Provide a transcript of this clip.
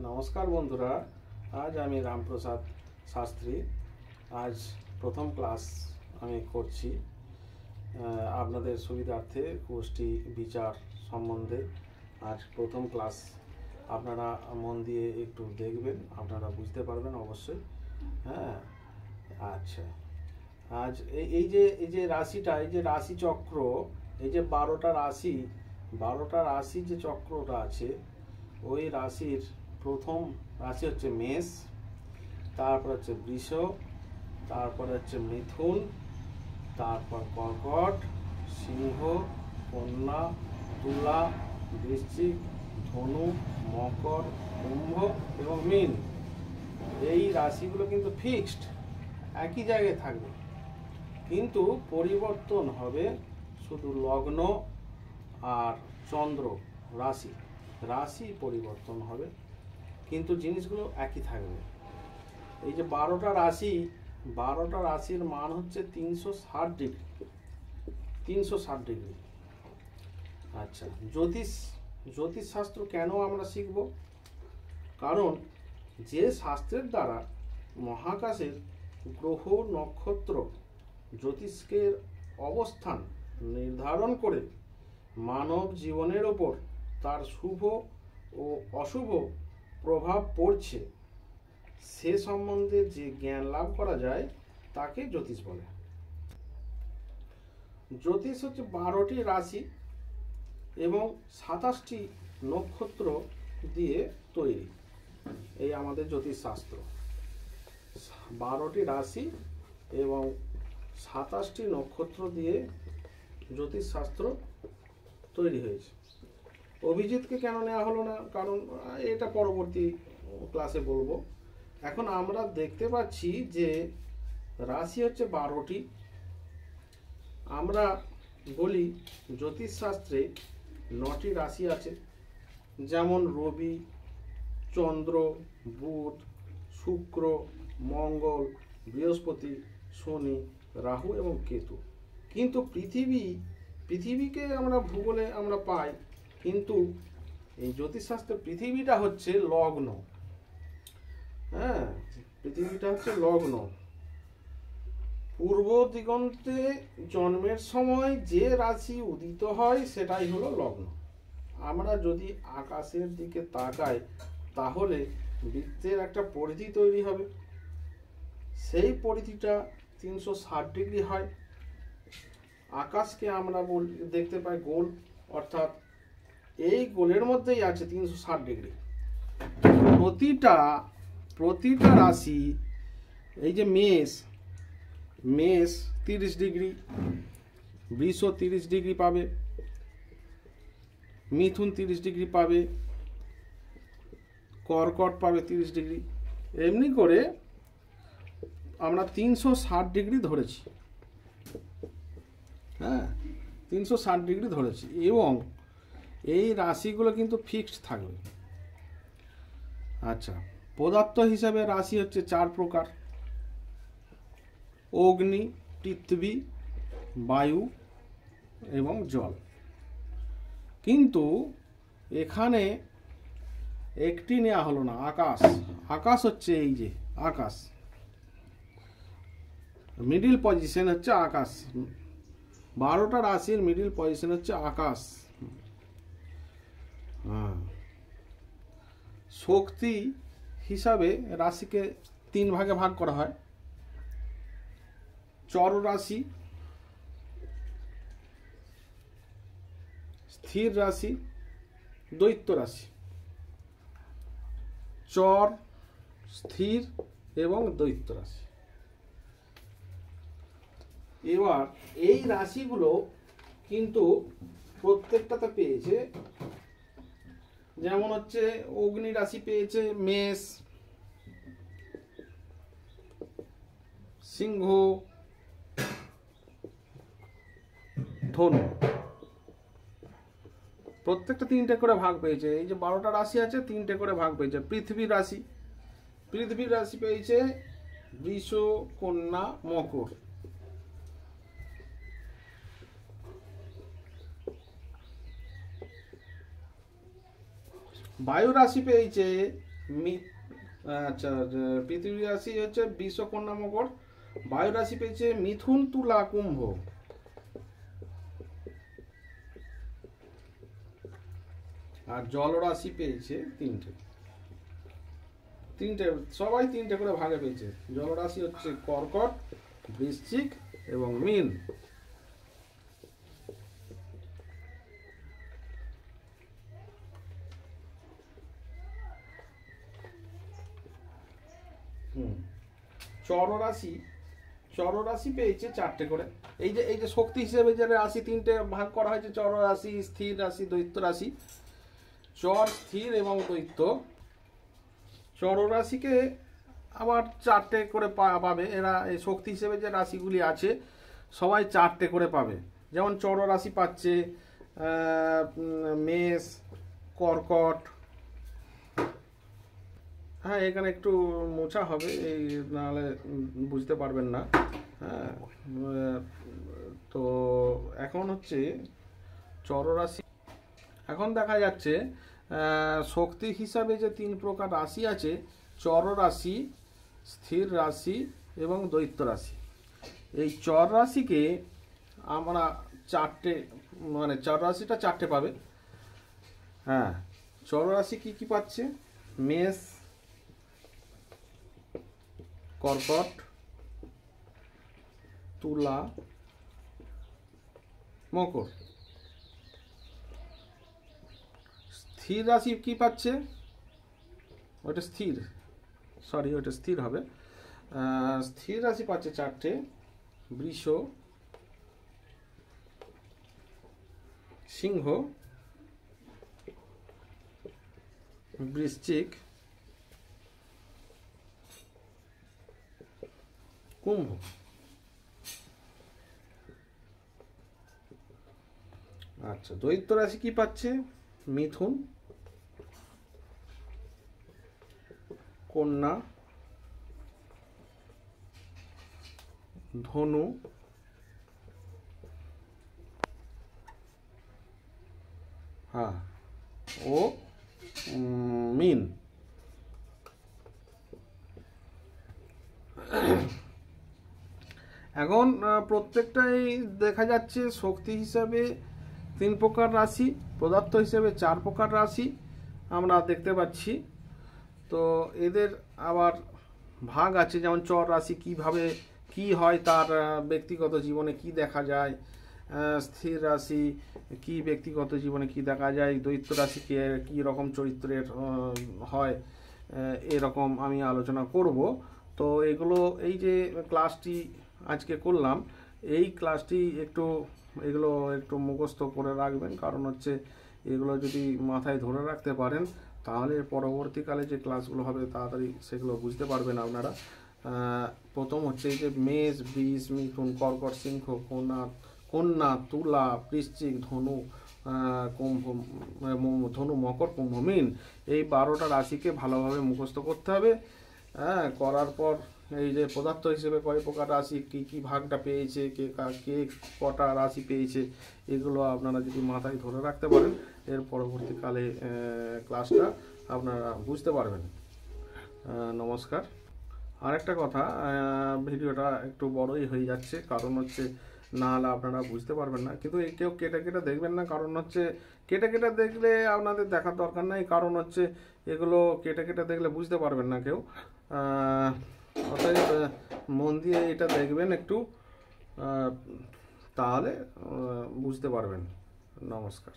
নমস্কার বন্ধুরা, আজ আমি রামপ্রসাদ শাস্ত্রী। আজ প্রথম ক্লাস আমি করছি আপনাদের সুবিধার্থে গোষ্ঠী বিচার সম্বন্ধে। আজ প্রথম ক্লাস, আপনারা মন দিয়ে একটু দেখবেন, আপনারা বুঝতে পারবেন অবশ্যই। হ্যাঁ, আচ্ছা, আজ এই যে রাশিটা, এই যে রাশি চক্র, এই যে 12টা রাশি যে চক্রটা আছে, ওই রাশির প্রথম রাশি হচ্ছে মেষ, তারপর হচ্ছে বৃষ, তারপরে হচ্ছে মিথুন, তারপর কর্কট, সিংহ, কন্যা, তুলা, বৃশ্চিক, ধনু, মকর, কুম্ভ এবং মীন। এই রাশিগুলো কিন্তু ফিক্সড, একই জায়গায় থাকবে, কিন্তু পরিবর্তন হবে শুধু লগ্ন আর চন্দ্র। রাশি পরিবর্তন হবে, কিন্তু জিনিসগুলো একই থাকবে। এই যে 12টা রাশির মান হচ্ছে 360 ডিগ্রি। 360 ডিগ্রি। আচ্ছা, জ্যোতিষ শাস্ত্র কেন আমরা শিখব? কারণ যে শাস্ত্রের দ্বারা মহাকাশের গ্রহ নক্ষত্র জ্যোতিষ্কের অবস্থান নির্ধারণ করে মানব জীবনের ওপর তার শুভ ও অশুভ প্রভাব পড়ছে, সে সম্বন্ধে যে জ্ঞান লাভ করা যায় তাকে জ্যোতিষ বলে। জ্যোতিষ হচ্ছে 12টি রাশি এবং 27টি নক্ষত্র দিয়ে তৈরি। এই আমাদের জ্যোতিষ শাস্ত্র 12টি রাশি এবং 27টি নক্ষত্র দিয়ে জ্যোতিষ শাস্ত্র তৈরি হয়েছে। অভিজিৎকে কেন নেওয়া হলো না, কারণ এটা পরবর্তী ক্লাসে বলবো। এখন আমরা দেখতে পাচ্ছি যে রাশি হচ্ছে 12টি। আমরা বলি জ্যোতিষ শাস্ত্রে 9টি রাশি আছে, যেমন রবি, চন্দ্র, বুধ, শুক্র, মঙ্গল, বৃহস্পতি, শনি, রাহু এবং কেতু। কিন্তু পৃথিবীকে আমরা ভূগোলে আমরা পাই, কিন্তু এই জ্যোতিষশাস্ত্রে পৃথিবীটা হচ্ছে লগ্ন। হ্যাঁ, পৃথিবীটা হচ্ছে লগ্ন। পূর্ব দিগন্তে জন্মের সময় যে রাশি উদিত হয় সেটাই হলো লগ্ন। আমরা যদি আকাশের দিকে তাকাই, তাহলে বৃত্তের একটা পরিধি তৈরি হবে। সেই পরিধিটা 360 ডিগ্রি হয়। আকাশকে আমরা দেখতে পাই গোল, অর্থাৎ এই গোলের মধ্যেই আছে 360 ডিগ্রি। প্রতিটা রাশি, এই যে মেষ 30 ডিগ্রি, বৃষ 30 ডিগ্রি পাবে, মিথুন 30 ডিগ্রি পাবে, কর্কট পাবে 30 ডিগ্রি। এমনি করে আমরা 360 ডিগ্রি ধরেছি। হ্যাঁ, 360 ডিগ্রি ধরেছি, এবং এই রাশিগুলো কিন্তু ফিক্সড থাকবে। আচ্ছা, পদার্থ হিসাবে রাশি হচ্ছে 4 প্রকার: অগ্নি, পৃথিবী, বায়ু এবং জল। কিন্তু এখানে একটি নেওয়া হলো না, আকাশ হচ্ছে এই যে আকাশ, মিডিল পজিশন হচ্ছে আকাশ। 12টা রাশির মিডিল পজিশন হচ্ছে আকাশ। শক্তি হিসাবে রাশিকে 3 ভাগে ভাগ করা হয়: চর রাশি, স্থির রাশি, দৈত্য রাশি। চর, স্থির এবং দৈত্য রাশি। এবার এই রাশিগুলো কিন্তু প্রত্যেকটাতে পেয়েছে, যেমন হচ্ছে অগ্নি রাশি পেয়েছে মেষ, সিংহ, ধনু। প্রত্যেকটা 3টে করে ভাগ পেয়েছে। এই যে 12টা রাশি আছে, 3টে করে ভাগ পেয়েছে। পৃথিবী রাশি পেয়েছে বৃষ, কন্যা, মকর। বায়ু রাশি পেয়েছে আচ্ছা, পৃথিবী রাশি হচ্ছে বৃষ, কন্যা, মকর। বায়ু রাশি পেয়েছে মিথুন, তুলা, কুম্ভ। আর জল রাশি পেয়েছে তিনটে, সবাই তিনটে করে ভাগে পেয়েছে। জল রাশি হচ্ছে কর্কট, বৃশ্চিক এবং মীন। চররাশি পেয়েছে চারটে করে। এই যে শক্তি হিসেবে যে রাশি তিনটে ভাগ করা হয়েছে, চররাশি, স্থির রাশি, দৈত্য রাশি। চর, স্থির এবং দৈত্য। চররাশিকে আবার চারটে করে পাবে এরা। এই শক্তি হিসেবে যে রাশিগুলি আছে সবাই চারটে করে পাবে। যেমন চররাশি পাচ্ছে মেষ, কর্কট। হ্যাঁ, এখানে একটু মোছা হবে, এই নাহলে বুঝতে পারবেন না। হ্যাঁ, তো এখন হচ্ছে চররাশি। এখন দেখা যাচ্ছে শক্তি হিসাবে যে তিন প্রকার রাশি আছে, চররাশি, স্থির রাশি এবং দৈত্য রাশি। এই চর রাশিকে আমরা চারটে, মানে চর রাশিটা চারটে পাবে। হ্যাঁ, চর রাশি কি কি পাচ্ছে? মেষ, কর্কট, তুলা, মকর। স্থির রাশি কি পাচ্ছে? ওটা স্থির, সরি ওটা স্থির হবে। স্থির রাশি পাচ্ছে চারটে, বৃষ, সিংহ, বৃশ্চিক, কুম্ভ। আচ্ছা, দৈত্য রাশি কি পাচ্ছে? মিথুন, কন্যা, ধনু, হ্যাঁ, ও মীন। এখন প্রত্যেকটাই দেখা যাচ্ছে শক্তি হিসাবে তিন প্রকার রাশি, পদার্থ হিসেবে চার প্রকার রাশি আমরা দেখতে পাচ্ছি। তো এদের আবার ভাগ আছে, যেমন চর রাশি কিভাবে কি হয়, তার ব্যক্তিগত জীবনে কি দেখা যায়। স্থির রাশি কি ব্যক্তিগত জীবনে কি দেখা যায়। দৈত্য রাশি কি রকম চরিত্রের হয়, এরকম আমি আলোচনা করব। তো এগুলো, এই যে ক্লাসটি আজকে করলাম, এই ক্লাসটি এগুলো একটু মুখস্থ করে রাখবেন। কারণ হচ্ছে এগুলো যদি মাথায় ধরে রাখতে পারেন তাহলে পরবর্তীকালে যে ক্লাসগুলো হবে তাড়াতাড়ি সেগুলো বুঝতে পারবেন আপনারা। প্রথম হচ্ছে এই যে মেষ, বৃষ, মিথুন, কর্কট, সিংহ, কন্যা, তুলা, বৃশ্চিক, ধনু, ধনু, মকর, কুম্ভ, মীন। এই 12টা রাশিকে ভালোভাবে মুখস্থ করতে হবে। হ্যাঁ, করার পর এই যে পদার্থ হিসেবে কয় প্রকার রাশি, কি কি ভাগটা পেয়েছে, কে কটা রাশি পেয়েছে, এগুলো আপনারা যদি মাথায় ধরে রাখতে পারেন এর পরবর্তীকালে ক্লাসটা আপনারা বুঝতে পারবেন। নমস্কার। আরেকটা কথা, ভিডিওটা একটু বড়ই হয়ে যাচ্ছে, কারণ হচ্ছে না হলে আপনারা বুঝতে পারবেন না। কিন্তু কেউ কেটে কেটে দেখবেন না, কারণ হচ্ছে কেটে কেটে দেখলে আপনাদের দেখার দরকার নাই। কারণ হচ্ছে এগুলো কেটে কেটে দেখলে বুঝতে পারবেন না কেউ। অতএব মন দিয়ে এটা দেখবেন একটু, তাহলে বুঝতে পারবেন। নমস্কার।